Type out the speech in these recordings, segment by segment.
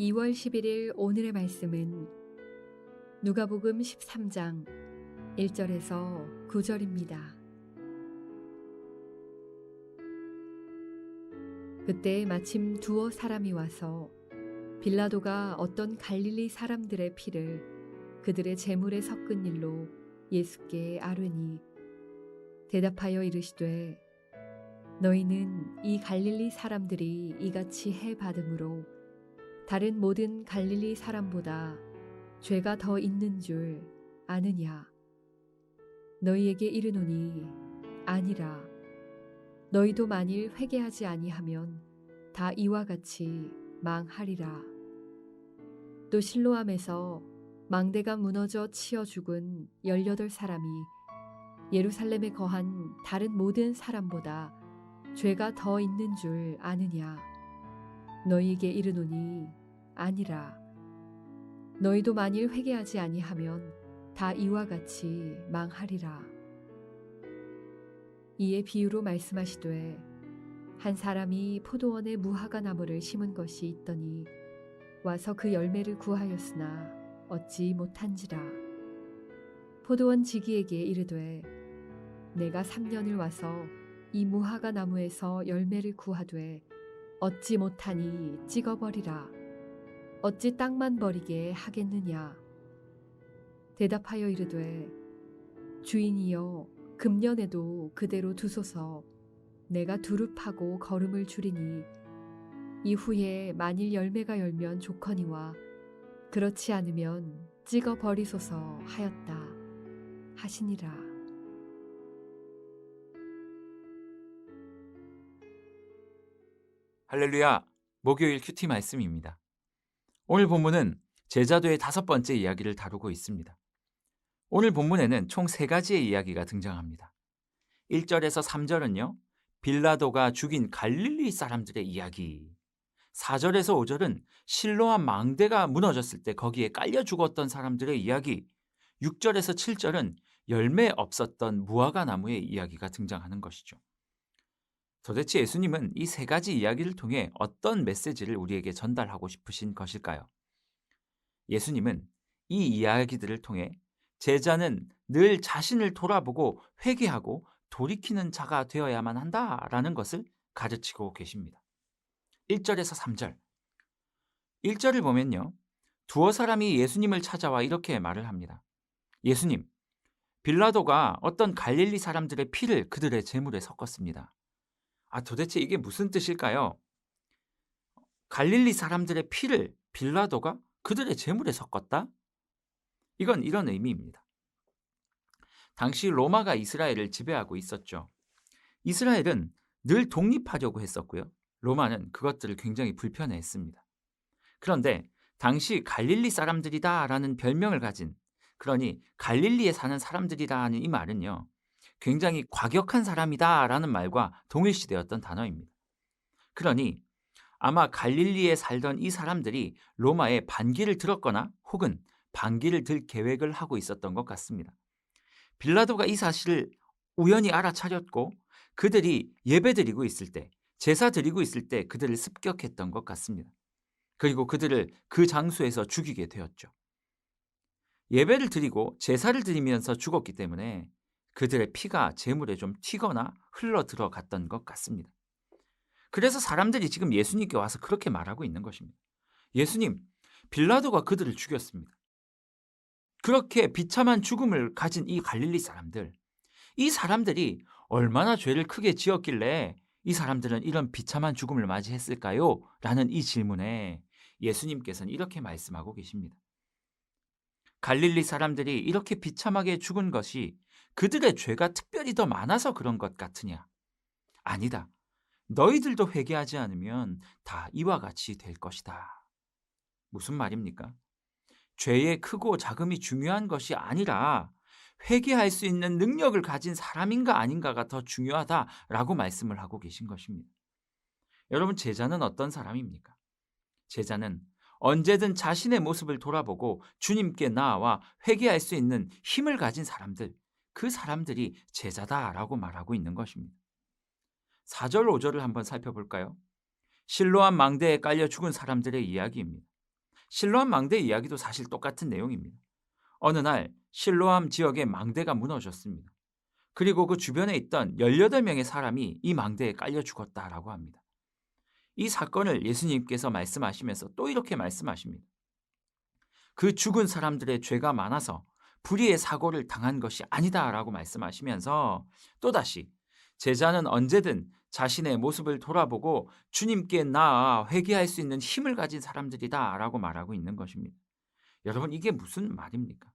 2월 11일 오늘의 말씀은 누가복음 13장 1절에서 9절입니다. 그때 마침 두어 사람이 와서 빌라도가 어떤 갈릴리 사람들의 피를 그들의 제물에 섞은 일로 예수께 아뢰니 대답하여 이르시되 너희는 이 갈릴리 사람들이 이같이 해 받음으로 다른 모든 갈릴리 사람보다 죄가 더 있는 줄 아느냐? 너희에게 이르노니 아니라. 너희도 만일 회개하지 아니하면 다 이와 같이 망하리라. 또 실로암에서 망대가 무너져 치어 죽은 18사람이 예루살렘에 거한 다른 모든 사람보다 죄가 더 있는 줄 아느냐? 너희에게 이르노니 아니라. 너희도 만일 회개하지 아니하면 다 이와 같이 망하리라. 이에 비유로 말씀하시되 한 사람이 포도원에 무화과 나무를 심은 것이 있더니 와서 그 열매를 구하였으나 얻지 못한지라. 포도원 지기에게 이르되 내가 3년을 와서 이 무화과 나무에서 열매를 구하되 얻지 못하니 찍어버리라. 어찌 땅만 버리게 하겠느냐? 대답하여 이르되 주인이여 금년에도 그대로 두소서. 내가 두릅하고 거름을 줄이니 이후에 만일 열매가 열면 좋거니와 그렇지 않으면 찍어버리소서 하였다 하시니라. 할렐루야, 목요일 큐티 말씀입니다. 오늘 본문은 제자도의 5번째 이야기를 다루고 있습니다. 오늘 본문에는 총 3가지의 이야기가 등장합니다. 1절에서 3절은요, 빌라도가 죽인 갈릴리 사람들의 이야기. 4절에서 5절은 실로암 망대가 무너졌을 때 거기에 깔려 죽었던 사람들의 이야기. 6절에서 7절은 열매 없었던 무화과 나무의 이야기가 등장하는 것이죠. 도대체 예수님은 이 3가지 이야기를 통해 어떤 메시지를 우리에게 전달하고 싶으신 것일까요? 예수님은 이 이야기들을 통해 제자는 늘 자신을 돌아보고 회개하고 돌이키는 자가 되어야만 한다라는 것을 가르치고 계십니다. 1절에서 3절. 1절을 보면요, 두어 사람이 예수님을 찾아와 이렇게 말을 합니다. 예수님, 빌라도가 어떤 갈릴리 사람들의 피를 그들의 제물에 섞었습니다. 도대체 이게 무슨 뜻일까요? 갈릴리 사람들의 피를 빌라도가 그들의 제물에 섞었다? 이건 이런 의미입니다. 당시 로마가 이스라엘을 지배하고 있었죠. 이스라엘은 늘 독립하려고 했었고요. 로마는 그것들을 굉장히 불편해했습니다. 그런데 당시 갈릴리 사람들이다라는 별명을 가진, 그러니 갈릴리에 사는 사람들이라는 이 말은요, 굉장히 과격한 사람이다라는 말과 동일시되었던 단어입니다. 그러니 아마 갈릴리에 살던 이 사람들이 로마에 반기를 들었거나 혹은 반기를 들 계획을 하고 있었던 것 같습니다. 빌라도가 이 사실을 우연히 알아차렸고 그들이 예배드리고 있을 때, 제사 드리고 있을 때 그들을 습격했던 것 같습니다. 그리고 그들을 그 장소에서 죽이게 되었죠. 예배를 드리고 제사를 드리면서 죽었기 때문에 그들의 피가 제물에 좀 튀거나 흘러 들어갔던 것 같습니다. 그래서 사람들이 지금 예수님께 와서 그렇게 말하고 있는 것입니다. 예수님, 빌라도가 그들을 죽였습니다. 그렇게 비참한 죽음을 가진 이 갈릴리 사람들, 이 사람들이 얼마나 죄를 크게 지었길래 이 사람들은 이런 비참한 죽음을 맞이했을까요? 라는 이 질문에 예수님께서는 이렇게 말씀하고 계십니다. 갈릴리 사람들이 이렇게 비참하게 죽은 것이 그들의 죄가 특별히 더 많아서 그런 것 같으냐? 아니다. 너희들도 회개하지 않으면 다 이와 같이 될 것이다. 무슨 말입니까? 죄의 크고 작음이 중요한 것이 아니라 회개할 수 있는 능력을 가진 사람인가 아닌가가 더 중요하다라고 말씀을 하고 계신 것입니다. 여러분, 제자는 어떤 사람입니까? 제자는 언제든 자신의 모습을 돌아보고 주님께 나아와 회개할 수 있는 힘을 가진 사람들, 그 사람들이 제자다라고 말하고 있는 것입니다. 4절, 5절을 한번 살펴볼까요? 실로암 망대에 깔려 죽은 사람들의 이야기입니다. 실로암 망대 이야기도 사실 똑같은 내용입니다. 어느 날 실로암 지역의 망대가 무너졌습니다. 그리고 그 주변에 있던 18명의 사람이 이 망대에 깔려 죽었다라고 합니다. 이 사건을 예수님께서 말씀하시면서 또 이렇게 말씀하십니다. 그 죽은 사람들의 죄가 많아서 불의의 사고를 당한 것이 아니다라고 말씀하시면서 또다시 제자는 언제든 자신의 모습을 돌아보고 주님께 나아 회개할 수 있는 힘을 가진 사람들이다라고 말하고 있는 것입니다. 여러분, 이게 무슨 말입니까?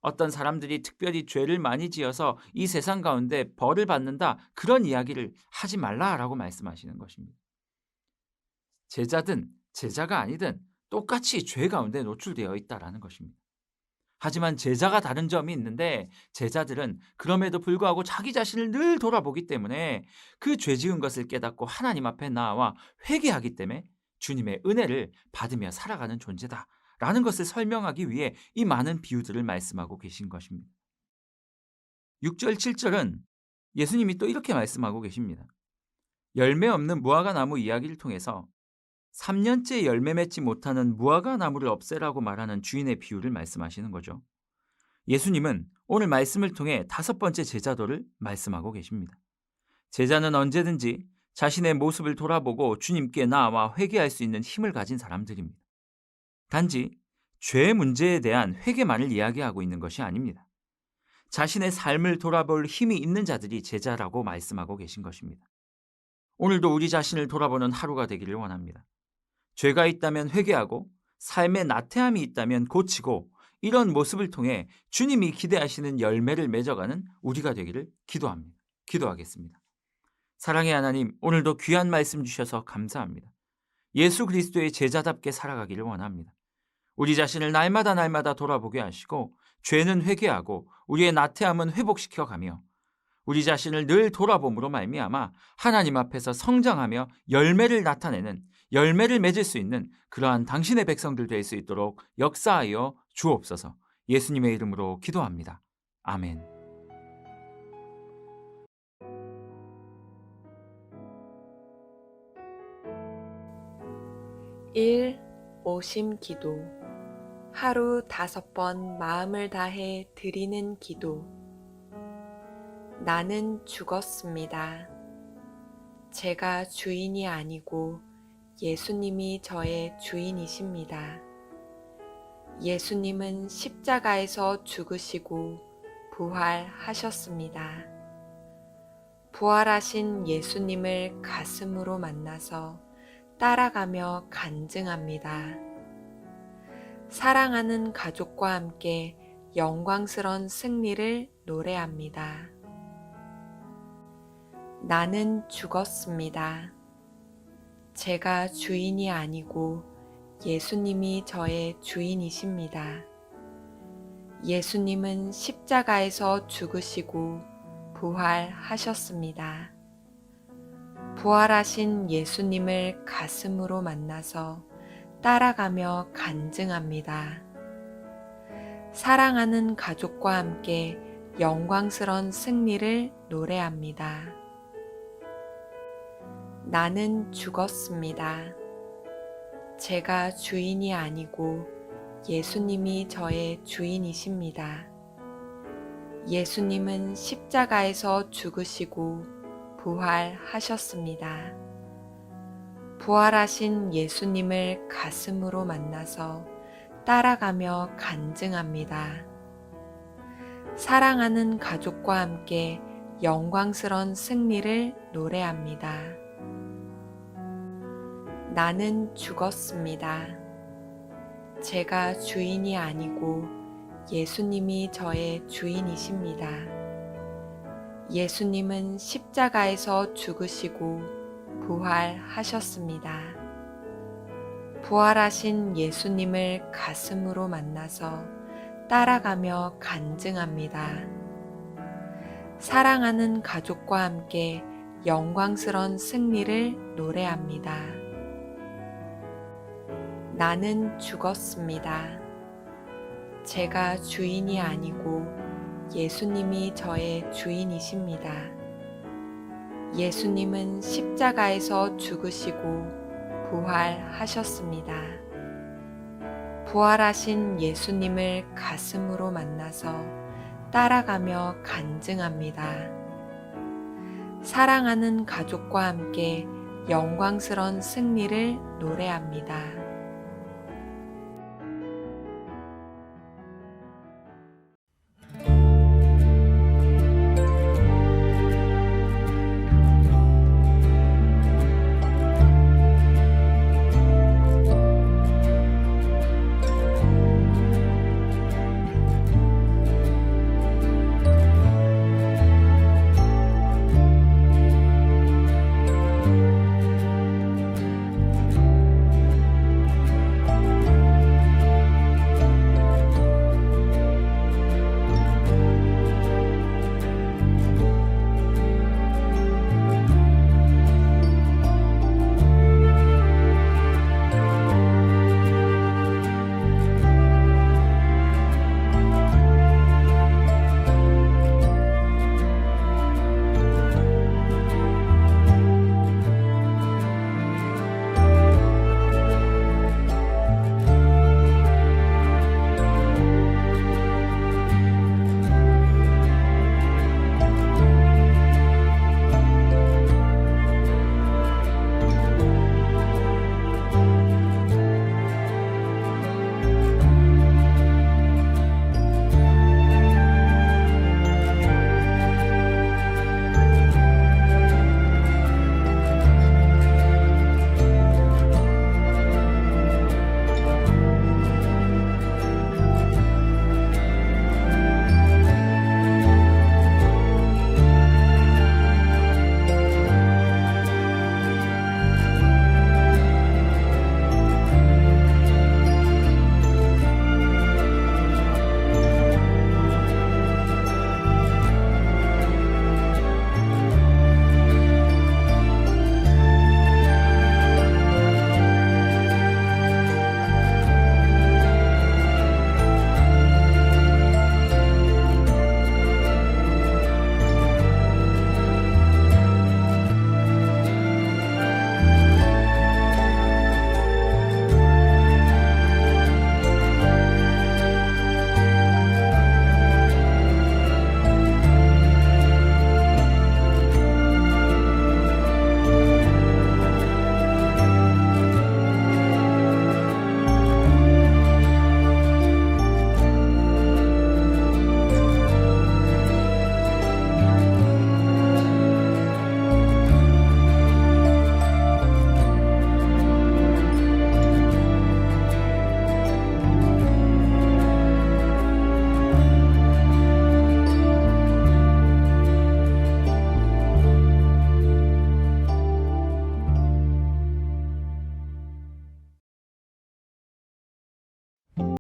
어떤 사람들이 특별히 죄를 많이 지어서 이 세상 가운데 벌을 받는다, 그런 이야기를 하지 말라라고 말씀하시는 것입니다. 제자든 제자가 아니든 똑같이 죄 가운데 노출되어 있다라는 것입니다. 하지만 제자가 다른 점이 있는데, 제자들은 그럼에도 불구하고 자기 자신을 늘 돌아보기 때문에 그 죄 지은 것을 깨닫고 하나님 앞에 나와 회개하기 때문에 주님의 은혜를 받으며 살아가는 존재다라는 것을 설명하기 위해 이 많은 비유들을 말씀하고 계신 것입니다. 6절, 7절은 예수님이 또 이렇게 말씀하고 계십니다. 열매 없는 무화과 나무 이야기를 통해서 3년째 열매 맺지 못하는 무화과 나무를 없애라고 말하는 주인의 비유를 말씀하시는 거죠. 예수님은 오늘 말씀을 통해 5번째 제자도를 말씀하고 계십니다. 제자는 언제든지 자신의 모습을 돌아보고 주님께 나아와 회개할 수 있는 힘을 가진 사람들입니다. 단지 죄 문제에 대한 회개만을 이야기하고 있는 것이 아닙니다. 자신의 삶을 돌아볼 힘이 있는 자들이 제자라고 말씀하고 계신 것입니다. 오늘도 우리 자신을 돌아보는 하루가 되기를 원합니다. 죄가 있다면 회개하고 삶에 나태함이 있다면 고치고, 이런 모습을 통해 주님이 기대하시는 열매를 맺어가는 우리가 되기를 기도합니다. 기도하겠습니다. 사랑의 하나님, 오늘도 귀한 말씀 주셔서 감사합니다. 예수 그리스도의 제자답게 살아가기를 원합니다. 우리 자신을 날마다 돌아보게 하시고 죄는 회개하고 우리의 나태함은 회복시켜가며 우리 자신을 늘 돌아봄으로 말미암아 하나님 앞에서 성장하며 열매를 나타내는, 열매를 맺을 수 있는 그러한 당신의 백성들 될 수 있도록 역사하여 주옵소서. 예수님의 이름으로 기도합니다. 아멘. 오심 기도. 하루 5번 마음을 다해 드리는 기도. 나는 죽었습니다. 제가 주인이 아니고 예수님이 저의 주인이십니다. 예수님은 십자가에서 죽으시고 부활하셨습니다. 부활하신 예수님을 가슴으로 만나서 따라가며 간증합니다. 사랑하는 가족과 함께 영광스러운 승리를 노래합니다. 나는 죽었습니다. 제가 주인이 아니고 예수님이 저의 주인이십니다. 예수님은 십자가에서 죽으시고 부활하셨습니다. 부활하신 예수님을 가슴으로 만나서 따라가며 간증합니다. 사랑하는 가족과 함께 영광스러운 승리를 노래합니다. 나는 죽었습니다. 제가 주인이 아니고 예수님이 저의 주인이십니다. 예수님은 십자가에서 죽으시고 부활하셨습니다. 부활하신 예수님을 가슴으로 만나서 따라가며 간증합니다. 사랑하는 가족과 함께 영광스러운 승리를 노래합니다. 나는 죽었습니다. 제가 주인이 아니고 예수님이 저의 주인이십니다. 예수님은 십자가에서 죽으시고 부활하셨습니다. 부활하신 예수님을 가슴으로 만나서 따라가며 간증합니다. 사랑하는 가족과 함께 영광스러운 승리를 노래합니다. 나는 죽었습니다. 제가 주인이 아니고 예수님이 저의 주인이십니다. 예수님은 십자가에서 죽으시고 부활하셨습니다. 부활하신 예수님을 가슴으로 만나서 따라가며 간증합니다. 사랑하는 가족과 함께 영광스러운 승리를 노래합니다.